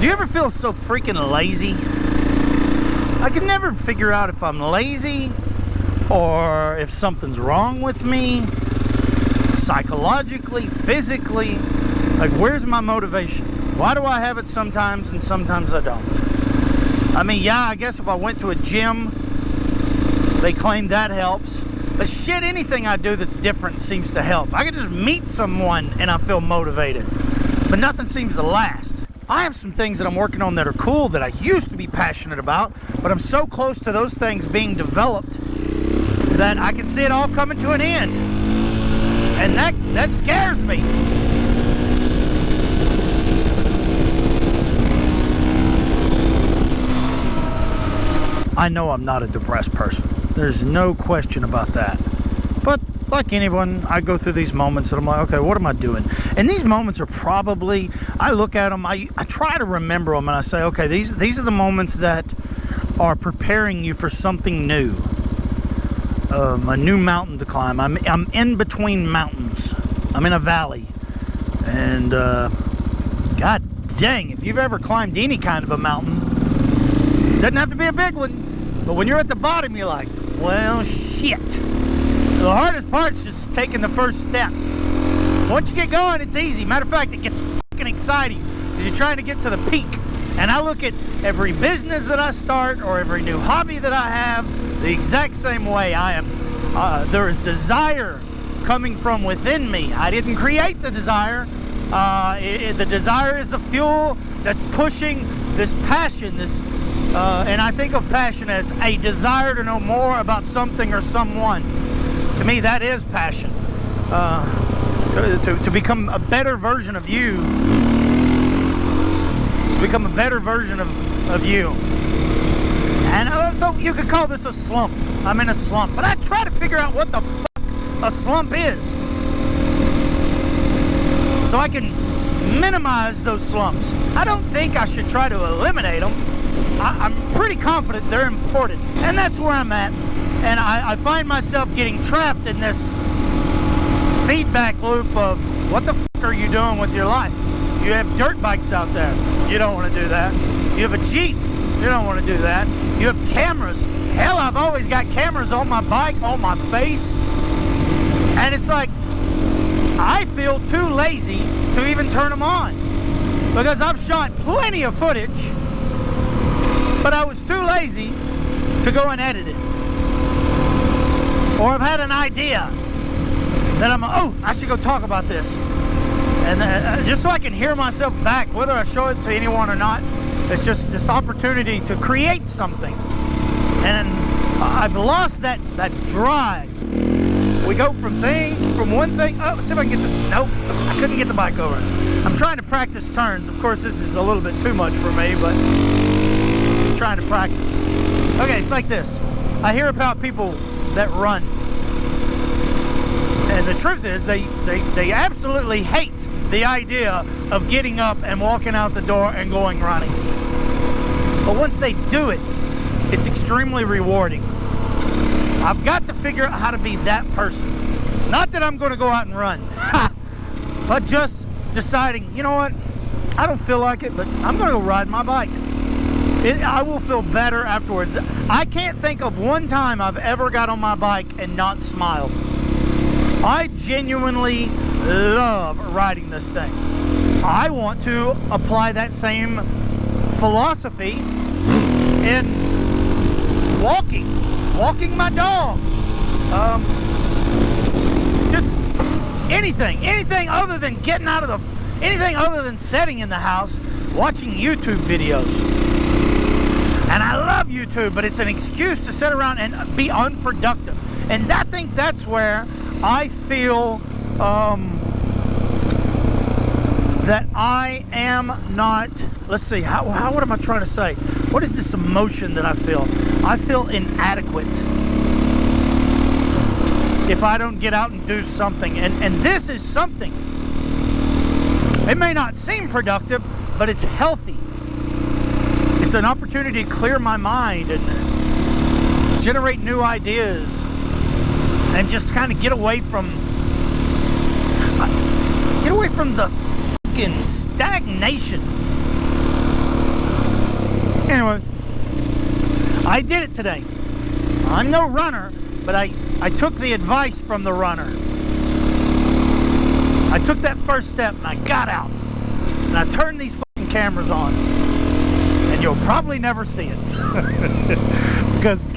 Do you ever feel so freaking lazy? I can never figure out if I'm lazy or if something's wrong with me, psychologically, physically. Like, where's my motivation? Why do I have it sometimes and sometimes I don't? I mean, yeah, I guess if I went to a gym, they claim that helps. But shit, anything I do that's different seems to help. I can just meet someone and I feel motivated. But nothing seems to last. I have some things that I'm working on that are cool that I used to be passionate about, but I'm so close to those things being developed that I can see it all coming to an end. And that scares me. I know I'm not a depressed person. There's no question about that. But like anyone, I go through these moments that I'm like, okay, what am I doing? And these moments are probably, I look at them, I try to remember them, and I say, okay, these are the moments that are preparing you for something new. A new mountain to climb. I'm in between mountains. I'm in a valley. And God dang, if you've ever climbed any kind of a mountain, it doesn't have to be a big one, but when you're at the bottom, you're like, well, shit. The hardest part's just taking the first step. Once you get going, it's easy. Matter of fact, it gets fucking exciting because you're trying to get to the peak. And I look at every business that I start or every new hobby that I have the exact same way. I am. There is desire coming from within me. I didn't create the desire. The desire is the fuel that's pushing this passion, and I think of passion as a desire to know more about something or someone. To me, that is passion. To become a better version of you. To become a better version of you. And so you could call this a slump. I'm in a slump. But I try to figure out what the fuck a slump is, so I can minimize those slumps. I don't think I should try to eliminate them. I'm pretty confident they're important, and that's where I'm at. And I find myself getting trapped in this feedback loop of, what the fuck are you doing with your life? You have dirt bikes out there. You don't want to do that. You have a Jeep. You don't want to do that. You have cameras. Hell, I've always got cameras on my bike, on my face. And it's like, I feel too lazy to even turn them on, because I've shot plenty of footage, but I was too lazy to go and edit it. Or I've had an idea that I should go talk about this, and just so I can hear myself back, whether I show it to anyone or not. It's just this opportunity to create something, and I've lost that drive. We go from one thing. Oh, let's see if I can get this. Nope, I couldn't get the bike over. I'm trying to practice turns. Of course, this is a little bit too much for me, but just trying to practice. Okay, it's like this. I hear about people that run, and the truth is, they absolutely hate the idea of getting up and walking out the door and going running. But once they do it, it's extremely rewarding. I've got to figure out how to be that person. Not that I'm going to go out and run, but just deciding, you know what, I don't feel like it, but I'm going to go ride my bike. I will feel better afterwards. I can't think of one time I've ever got on my bike and not smiled. I genuinely love riding this thing. I want to apply that same philosophy in walking my dog, just anything other than getting out of anything other than sitting in the house watching YouTube videos. And I love YouTube, but it's an excuse to sit around and be unproductive. And I think that's where I feel that I am not, let's see, what am I trying to say? What is this emotion that I feel? I feel inadequate if I don't get out and do something. And this is something. It may not seem productive, but it's healthy. It's an opportunity to clear my mind and generate new ideas and just kind of get away from the fucking stagnation Anyways, I did it today. I'm no runner, but I took the advice from the runner. I took that first step and I got out. And I turned these fucking cameras on. And you'll probably never see it. Because,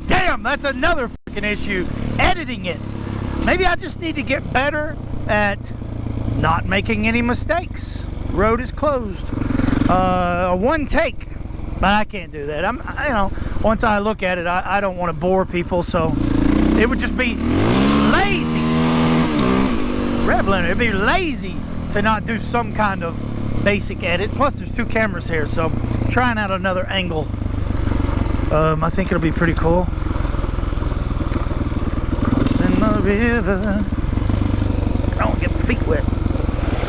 damn, that's another fucking issue. Editing it. Maybe I just need to get better at not making any mistakes. Road is closed. One take. But I can't do that. Once I look at it, I don't want to bore people, so it would just be lazy. Rambling, it'd be lazy to not do some kind of basic edit. Plus, there's 2 cameras here, so I'm trying out another angle. I think it'll be pretty cool. Crossing the river. I don't get my feet wet.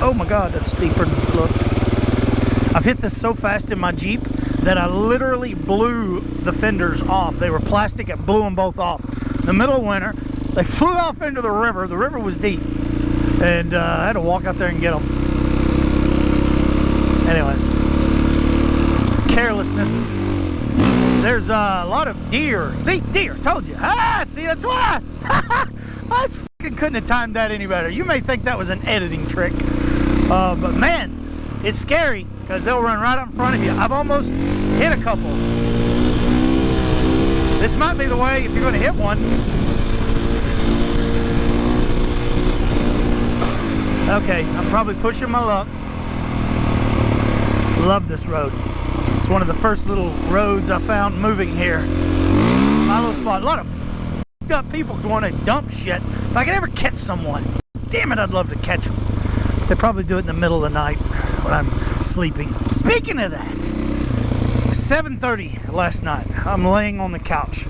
Oh my God, that's deeper than it looked. I've hit this so fast in my Jeep that I literally blew the fenders off. They were plastic, it blew them both off. In the middle of winter, they flew off into the river. The river was deep. And I had to walk out there and get them. Anyways, carelessness. There's a lot of deer. See, deer, told you. See, that's why. I fucking couldn't have timed that any better. You may think that was an editing trick. But man, it's scary because they'll run right up in front of you. I've almost hit a couple. This might be the way if you're going to hit one. Okay, I'm probably pushing my luck. Love this road. It's one of the first little roads I found moving here. It's my little spot. A lot of f***ed up people want to dump shit. If I could ever catch someone, damn it, I'd love to catch them. But they probably do it in the middle of the night when I'm sleeping. Speaking of that, 7:30 last night, I'm laying on the couch.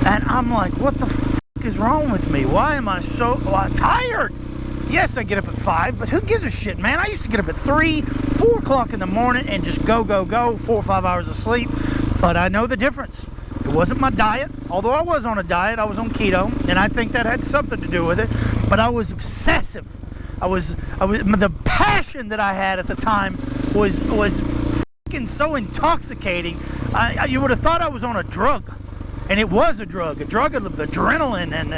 And I'm like, what the f*** is wrong with me? Why am I so tired? Yes, I get up at 5, but who gives a shit, man? I used to get up at 3, 4 o'clock in the morning and just go, 4 or 5 hours of sleep. But I know the difference. It wasn't my diet. Although I was on a diet, I was on keto, and I think that had something to do with it. But I was obsessive. The passion that I had at the time was fucking so intoxicating. You would have thought I was on a drug. And it was a drug of adrenaline and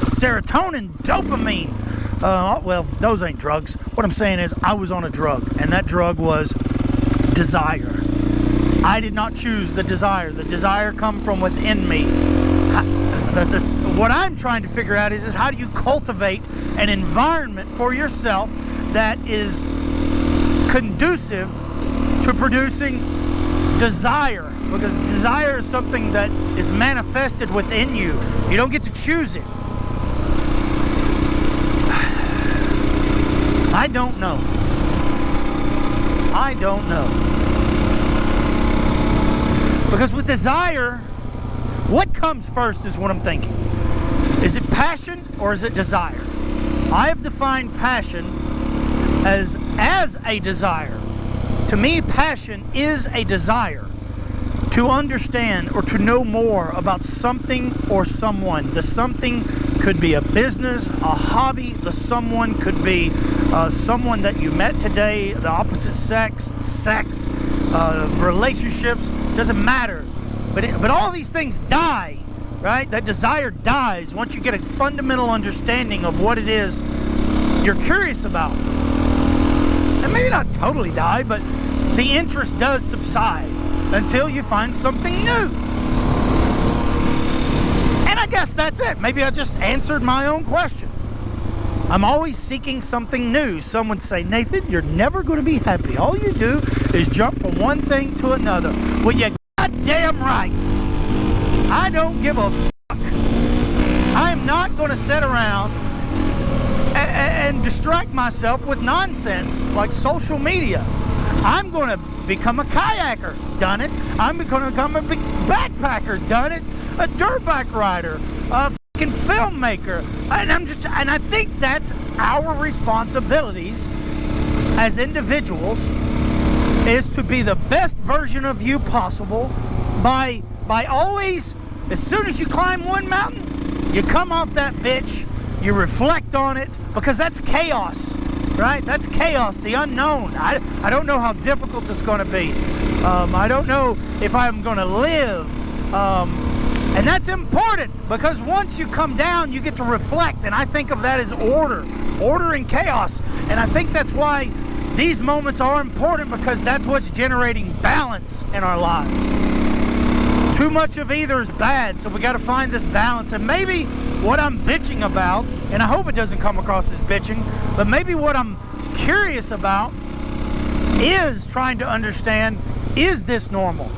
serotonin, dopamine. Well, those ain't drugs. What I'm saying is I was on a drug, and that drug was desire. I did not choose the desire. The desire come from within me. What I'm trying to figure out is how do you cultivate an environment for yourself that is conducive to producing desire. Because desire is something that is manifested within you. You don't get to choose it. I don't know. I don't know. Because with desire, what comes first is what I'm thinking. Is it passion or is it desire? I have defined passion as a desire. To me, passion is a desire to understand or to know more about something or someone. The something could be a business, a hobby. The someone could be someone that you met today, the opposite sex, relationships, doesn't matter. But all these things die, right? That desire dies once you get a fundamental understanding of what it is you're curious about. And maybe not totally die, but the interest does subside until you find something new. And I guess that's it. Maybe I just answered my own question. I'm always seeking something new. Some would say, Nathan, you're never going to be happy. All you do is jump from one thing to another. Well, you're goddamn right. I don't give a fuck. I'm not going to sit around and distract myself with nonsense like social media. I'm going to become a kayaker, done it. I'm going to become a big backpacker, done it. A dirt bike rider, a fucking filmmaker. And I think that's our responsibilities as individuals, is to be the best version of you possible by always, as soon as you climb one mountain, you come off that bitch, you reflect on it, because that's chaos. right? That's chaos, the unknown. I don't know how difficult it's going to be. I don't know if I'm going to live. And that's important, because once you come down, you get to reflect, and I think of that as order and chaos. And I think that's why these moments are important, because that's what's generating balance in our lives. Too much of either is bad, so we got to find this balance. And maybe what I'm bitching about, and I hope it doesn't come across as bitching, but maybe what I'm curious about is trying to understand, is this normal?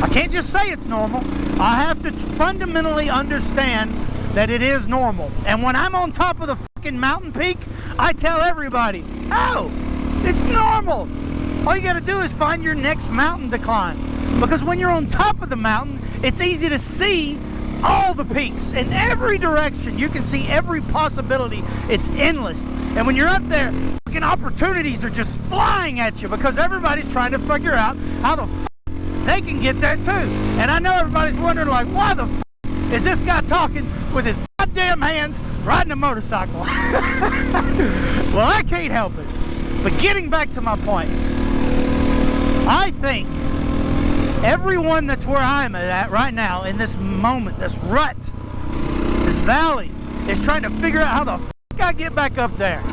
I can't just say it's normal. I have to fundamentally understand that it is normal. And when I'm on top of the fucking mountain peak, I tell everybody, oh, it's normal. All you got to do is find your next mountain to climb. Because when you're on top of the mountain, it's easy to see all the peaks in every direction. You can see every possibility. It's endless. And when you're up there, fucking opportunities are just flying at you, because everybody's trying to figure out how the fuck they can get there too. And I know everybody's wondering, like, why the fuck is this guy talking with his goddamn hands riding a motorcycle? Well, I can't help it. But getting back to my point, I think everyone that's where I'm at right now, in this moment, this rut, this valley, is trying to figure out how the fuck I get back up there.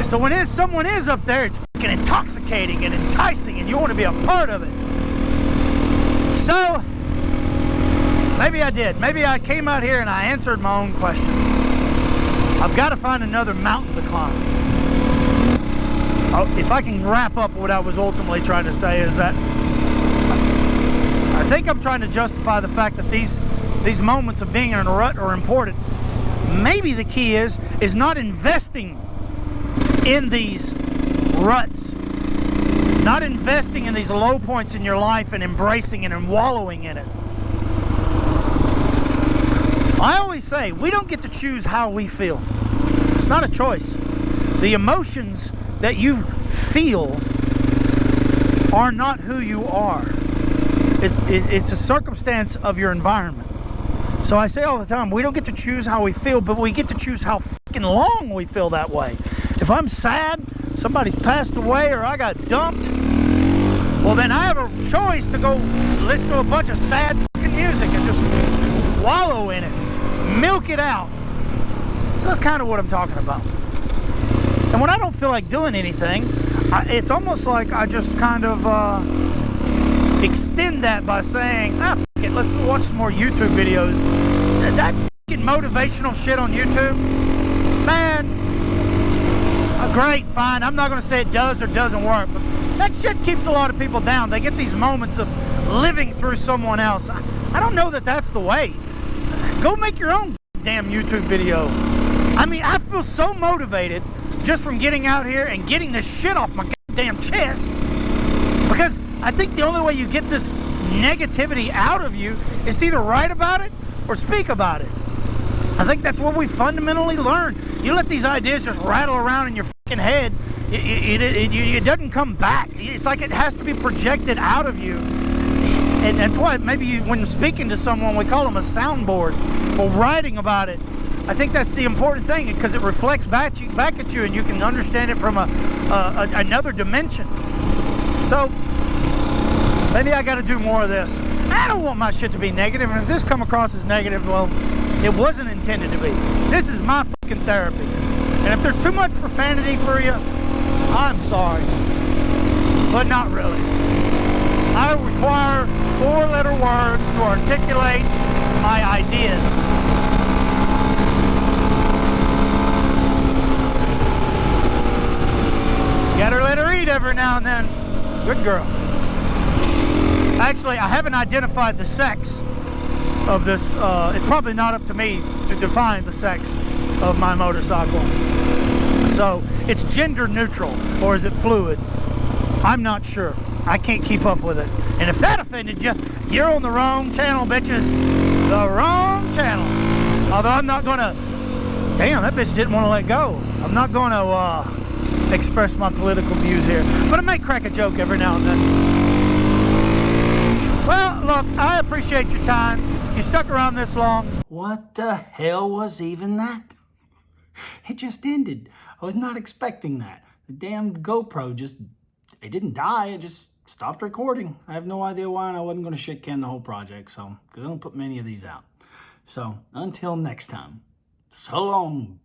So when someone is up there, it's fucking intoxicating and enticing, and you want to be a part of it. So maybe I did. Maybe I came out here and I answered my own question. I've got to find another mountain to climb. If I can wrap up what I was ultimately trying to say, is that I think I'm trying to justify the fact that these moments of being in a rut are important. Maybe the key is not investing in these ruts, not investing in these low points in your life and embracing it and wallowing in it. I always say, we don't get to choose how we feel. It's not a choice. The emotions that you feel are not who you are. It's a circumstance of your environment. So I say all the time, we don't get to choose how we feel, but we get to choose how fucking long we feel that way. If I'm sad, somebody's passed away, or I got dumped, well, then I have a choice to go listen to a bunch of sad fucking music and just wallow in it, milk it out. So that's kind of what I'm talking about. And when I don't feel like doing anything, it's almost like I just kind of extend that by saying, fuck it, let's watch some more YouTube videos. That fucking motivational shit on YouTube, man, great, fine. I'm not going to say it does or doesn't work, but that shit keeps a lot of people down. They get these moments of living through someone else. I don't know that that's the way. Go make your own damn YouTube video. I mean, I feel so motivated just from getting out here and getting this shit off my goddamn chest, because I think the only way you get this negativity out of you is to either write about it or speak about it. I think that's what we fundamentally learn. You let these ideas just rattle around in your fucking head, it doesn't come back. It's like it has to be projected out of you. And that's why maybe when speaking to someone, we call them a soundboard, or writing about it. I think that's the important thing, because it reflects back at you, and you can understand it from another dimension. So maybe I got to do more of this. I don't want my shit to be negative, and if this come across as negative, well, it wasn't intended to be. This is my fucking therapy. And if there's too much profanity for you, I'm sorry, but not really. I require 4-letter words to articulate my ideas. Gotta let her eat every now and then. Good girl. Actually, I haven't identified the sex of this. It's probably not up to me to define the sex of my motorcycle. So it's gender neutral, or is it fluid? I'm not sure. I can't keep up with it. And if that offended you, you're on the wrong channel, bitches. The wrong channel. Although I'm not gonna, damn, that bitch didn't want to let go. I'm not gonna express my political views here, but I may crack a joke every now and then. Well, look, I appreciate your time. You stuck around this long. What the hell was even that? It just ended. I was not expecting that. The damn GoPro just, it didn't die, it just stopped recording. I have no idea why, and I wasn't going to shit can the whole project, so, because I don't put many of these out. So, until next time, so long.